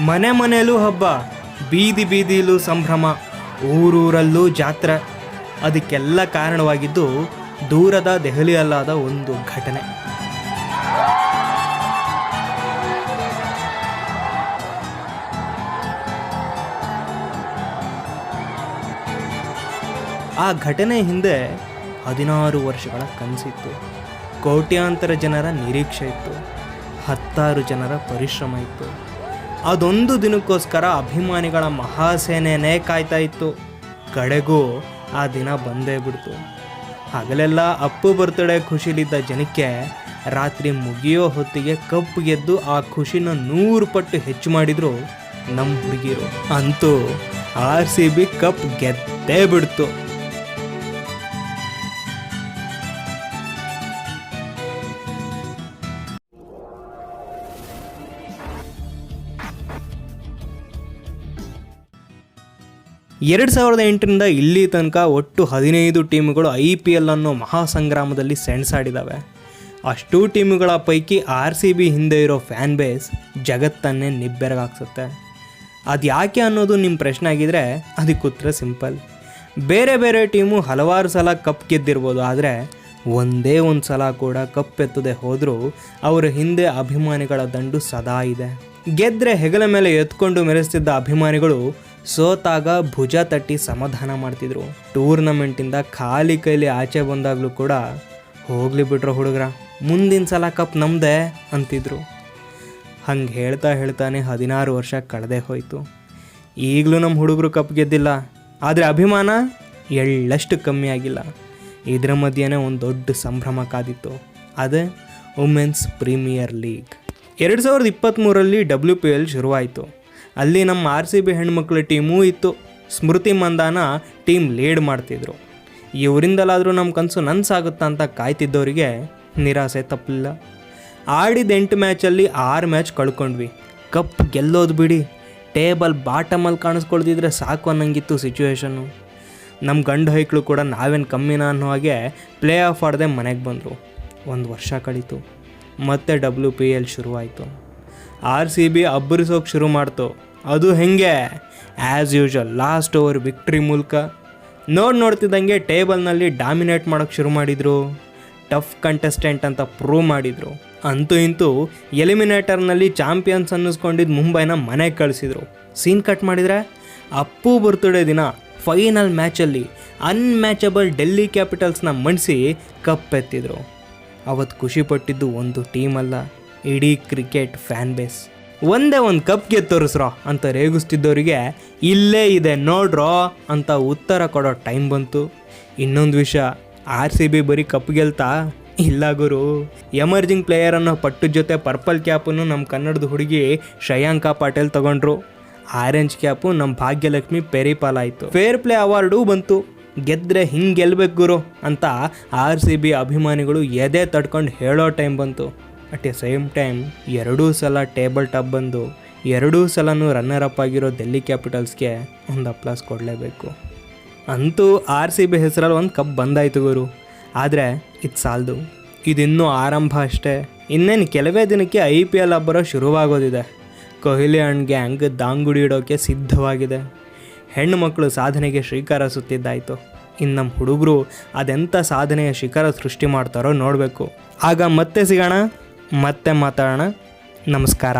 ಮನೆ ಮನೆಯಲ್ಲೂ ಹಬ್ಬ, ಬೀದಿ ಬೀದಿಲೂ ಸಂಭ್ರಮ, ಊರೂರಲ್ಲೂ ಜಾತ್ರೆ. ಅದಕ್ಕೆಲ್ಲ ಕಾರಣವಾಗಿದ್ದು ದೂರದ ದೆಹಲಿಯಲ್ಲಾದ ಒಂದು ಘಟನೆ. ಆ ಘಟನೆ ಹಿಂದೆ 16 ವರ್ಷಗಳ ಕನಸಿತ್ತು, ಕೋಟ್ಯಾಂತರ ಜನರ ನಿರೀಕ್ಷೆ ಇತ್ತು, 10 ಜನರ ಪರಿಶ್ರಮ ಇತ್ತು. ಅದೊಂದು ದಿನಕ್ಕೋಸ್ಕರ ಅಭಿಮಾನಿಗಳ ಮಹಾಸೇನೆಯೇ ಕಾಯ್ತಾ ಇತ್ತು. ಕಡೆಗೂ ಆ ದಿನ ಬಂದೇ ಬಿಡ್ತು. ಹಗಲೆಲ್ಲ ಅಪ್ಪು ಬರ್ತ್ಡೇ ಖುಷಿಲಿದ್ದ ಜನಕ್ಕೆ ರಾತ್ರಿ ಮುಗಿಯೋ ಹೊತ್ತಿಗೆ ಕಪ್ ಗೆದ್ದು ಆ ಖುಷಿನ 100 ಪಟ್ಟು ಹೆಚ್ಚು ಮಾಡಿದ್ರು ನಮ್ಮ ಹುಡುಗಿರು. ಅಂತೂ RCB ಕಪ್ ಗೆದ್ದೇ ಬಿಡ್ತು. ಎರಡು 2008ರಿಂದ ಇಲ್ಲಿ ತನಕ ಒಟ್ಟು 15 ಟೀಮುಗಳು IPL ಅನ್ನೋ ಮಹಾಸಂಗ್ರಾಮದಲ್ಲಿ ಸೆಣಸಾಡಿದ್ದಾವೆ. ಅಷ್ಟೂ ಟೀಮುಗಳ ಪೈಕಿ RCB ಹಿಂದೆ ಇರೋ ಫ್ಯಾನ್ ಬೇಸ್ ಜಗತ್ತನ್ನೇ ನಿಬ್ಬೆರಗಾಗ್ಸುತ್ತೆ. ಅದು ಯಾಕೆ ಅನ್ನೋದು ನಿಮ್ಮ ಪ್ರಶ್ನೆ ಆಗಿದ್ರೆ ಅದಕ್ಕೆ ಉತ್ತರ ಸಿಂಪಲ್. ಬೇರೆ ಬೇರೆ ಟೀಮು ಹಲವಾರು ಸಲ ಕಪ್ ಗೆದ್ದಿರ್ಬೋದು, ಆದರೆ ಒಂದೇ ಒಂದು ಸಲ ಕೂಡ ಕಪ್ ಎತ್ತದೆ ಹೋದರೂ ಅವರ ಹಿಂದೆ ಅಭಿಮಾನಿಗಳ ದಂಡು ಸದಾ ಇದೆ. ಗೆದ್ದರೆ ಹೆಗಲ ಮೇಲೆ ಎತ್ಕೊಂಡು ಮೆರೆಸ್ತಿದ್ದ ಅಭಿಮಾನಿಗಳು ಸೋತಾಗ ಭುಜ ತಟ್ಟಿ ಸಮಾಧಾನ ಮಾಡ್ತಿದ್ರು. ಟೂರ್ನಮೆಂಟಿಂದ ಖಾಲಿ ಕೈಲಿ ಆಚೆ ಬಂದಾಗಲೂ ಕೂಡ ಹೋಗಲಿ ಬಿಟ್ರೋ ಹುಡುಗರ, ಮುಂದಿನ ಸಲ ಕಪ್ ನಮ್ಮದೇ ಅಂತಿದ್ರು. ಹಂಗೆ ಹೇಳ್ತಾನೆ 16 ವರ್ಷ ಕಳೆದೇ ಹೋಯಿತು. ಈಗಲೂ ನಮ್ಮ ಹುಡುಗರು ಕಪ್ ಗೆದ್ದಿಲ್ಲ, ಆದರೆ ಅಭಿಮಾನ ಎಳ್ಳಷ್ಟು ಕಮ್ಮಿ ಆಗಿಲ್ಲ. ಇದರ ಮಧ್ಯೆನೇ ಒಂದು ದೊಡ್ಡ ಸಂಭ್ರಮ ಕಾದಿತ್ತು, ಅದೇ ವುಮೆನ್ಸ್ ಪ್ರೀಮಿಯರ್ ಲೀಗ್. 2023ರಲ್ಲಿ WPL ಶುರುವಾಯಿತು. ಅಲ್ಲಿ ನಮ್ಮ RCB ಹೆಣ್ಮಕ್ಳ ಟೀಮೂ ಇತ್ತು. ಸ್ಮೃತಿ ಮಂದಾನ ಟೀಮ್ ಲೀಡ್ ಮಾಡ್ತಿದ್ರು. ಇವರಿಂದಲಾದರೂ ನಮ್ಮ ಕನಸು ನನಸಾಗುತ್ತಾ ಅಂತ ಕಾಯ್ತಿದ್ದವರಿಗೆ ನಿರಾಸೆ ತಪ್ಪಲಿಲ್ಲ. ಆಡಿದ 8 ಮ್ಯಾಚಲ್ಲಿ 6 ಮ್ಯಾಚ್ ಕಳ್ಕೊಂಡ್ವಿ. ಕಪ್ ಗೆಲ್ಲೋದು ಬಿಡಿ, ಟೇಬಲ್ ಬಾಟಮಲ್ಲಿ ಕಾಣಿಸ್ಕೊಳ್ತಿದ್ರೆ ಸಾಕು ಅನ್ನಂಗಿತ್ತು ಸಿಚುವೇಶನ್ನು. ನಮ್ಮ ಗಂಡು ಹೈಕ್ಳು ಕೂಡ ನಾವೇನು ಕಮ್ಮಿನ ಅನ್ನೋ ಹಾಗೆ ಪ್ಲೇ ಆಫ್ ಆಡದೆ ಮನೆಗೆ ಬಂದರು. 1 ವರ್ಷ ಕಳೀತು, ಮತ್ತೆ WPL ಶುರುವಾಯಿತು. RCB ಅಬ್ಬರಿಸೋಕೆ ಶುರು ಮಾಡ್ತು. ಅದು ಹೆಂಗೆ, as usual last over victory ಮೂಲಕ ನೋಡ್ತಿದ್ದಂಗೆ ಟೇಬಲ್ನಲ್ಲಿ ಡಾಮಿನೇಟ್ ಮಾಡೋಕ್ಕೆ ಶುರು ಮಾಡಿದರು. ಟಫ್ ಕಂಟೆಸ್ಟೆಂಟ್ ಅಂತ ಪ್ರೂವ್ ಮಾಡಿದರು. ಅಂತೂ ಇಂತೂ ಎಲಿಮಿನೇಟರ್ನಲ್ಲಿ ಚಾಂಪಿಯನ್ಸ್ ಅನ್ನಿಸ್ಕೊಂಡಿದ್ದು ಮುಂಬೈನ ಮನೆಗೆ ಕಳಿಸಿದರು. ಸೀನ್ ಕಟ್ ಮಾಡಿದರೆ ಅಪ್ಪು ಬರ್ತ್ಡೇ ದಿನ ಫೈನಲ್ ಮ್ಯಾಚಲ್ಲಿ ಅನ್ಮ್ಯಾಚಬಲ್ ಡೆಲ್ಲಿ ಕ್ಯಾಪಿಟಲ್ಸ್ನ ಮಣಿಸಿ ಕಪ್ ಎತ್ತಿದ್ರು. ಅವತ್ತು ಖುಷಿಪಟ್ಟಿದ್ದು ಒಂದು ಟೀಮಲ್ಲ, ಇಡೀ ಕ್ರಿಕೆಟ್ ಫ್ಯಾನ್ ಬೇಸ್. ಒಂದೇ ಒಂದು ಕಪ್ ಗೆದ್ದೋರಿಸ್ರೋ ಅಂತ ರೇಗಿಸ್ತಿದ್ದವರಿಗೆ ಇಲ್ಲೇ ಇದೆ ನೋಡ್ರೋ ಅಂತ ಉತ್ತರ ಕೊಡೋ ಟೈಮ್ ಬಂತು. ಇನ್ನೊಂದು ವಿಷಯ, RCB ಬರೀ ಕಪ್ ಗೆಲ್ತಾ ಇಲ್ಲ ಗುರು, ಎಮರ್ಜಿಂಗ್ ಪ್ಲೇಯರ್ ಅನ್ನೋ ಪಟ್ಟು ಜೊತೆ ಪರ್ಪಲ್ ಕ್ಯಾಪನ್ನು ನಮ್ಮ ಕನ್ನಡದ ಹುಡುಗಿ ಶ್ರೇಯಾಂಕಾ ಪಾಟೇಲ್ ತಗೊಂಡ್ರು. ಆರೆಂಜ್ ಕ್ಯಾಪು ನಮ್ಮ ಭಾಗ್ಯಲಕ್ಷ್ಮಿ ಪೆರಿಪಾಲ್ ಆಯಿತು. ಫೇರ್ ಪ್ಲೇ ಅವಾರ್ಡು ಬಂತು. ಗೆದ್ದರೆ ಹಿಂಗೆ ಗೆಲ್ಬೇಕು ಗುರು ಅಂತ RCB ಅಭಿಮಾನಿಗಳು ಎದೆ ತಡ್ಕೊಂಡು ಹೇಳೋ ಟೈಮ್ ಬಂತು. ಅಟ್ ಎ ಸೇಮ್ ಟೈಮ್ 2 ಸಲ ಟೇಬಲ್ ಟಾಪ್ ಬಂದು 2 ಸಲನೂ ರನ್ನರ್ ಅಪ್ ಆಗಿರೋ ಡೆಲ್ಲಿ ಕ್ಯಾಪಿಟಲ್ಸ್ಗೆ ಒಂದು ಅಪ್ಲಾಸ್ ಕೊಡಲೇಬೇಕು. ಅಂತೂ RCB ಹೆಸರಲ್ಲಿ ಒಂದು ಕಪ್ ಬಂದಾಯಿತು ಗುರು. ಆದರೆ ಇದು ಸಾಲದು, ಇದಿನ್ನೂ ಆರಂಭ ಅಷ್ಟೇ. ಇನ್ನೇನು ಕೆಲವೇ ದಿನಕ್ಕೆ IPL ಹಬ್ಬರ ಶುರುವಾಗೋದಿದೆ. ಕೊಹ್ಲಿ ಆ್ಯಂಡ್ ಗ್ಯಾಂಗ್ ದಾಂಗುಡಿ ಇಡೋಕ್ಕೆ ಸಿದ್ಧವಾಗಿದೆ. ಹೆಣ್ಣು ಮಕ್ಕಳು ಸಾಧನೆಗೆ ಶ್ರೀಕಾರ ಸುತ್ತಿದ್ದಾಯಿತು. ಇನ್ನು ನಮ್ಮ ಹುಡುಗರು ಅದೆಂಥ ಸಾಧನೆಯ ಶಿಖರ ಸೃಷ್ಟಿ ಮಾಡ್ತಾರೋ ನೋಡಬೇಕು. ಆಗ ಮತ್ತೆ ಸಿಗೋಣ, ಮತ್ತೆ ಮಾತಾಡೋಣ. ನಮಸ್ಕಾರ.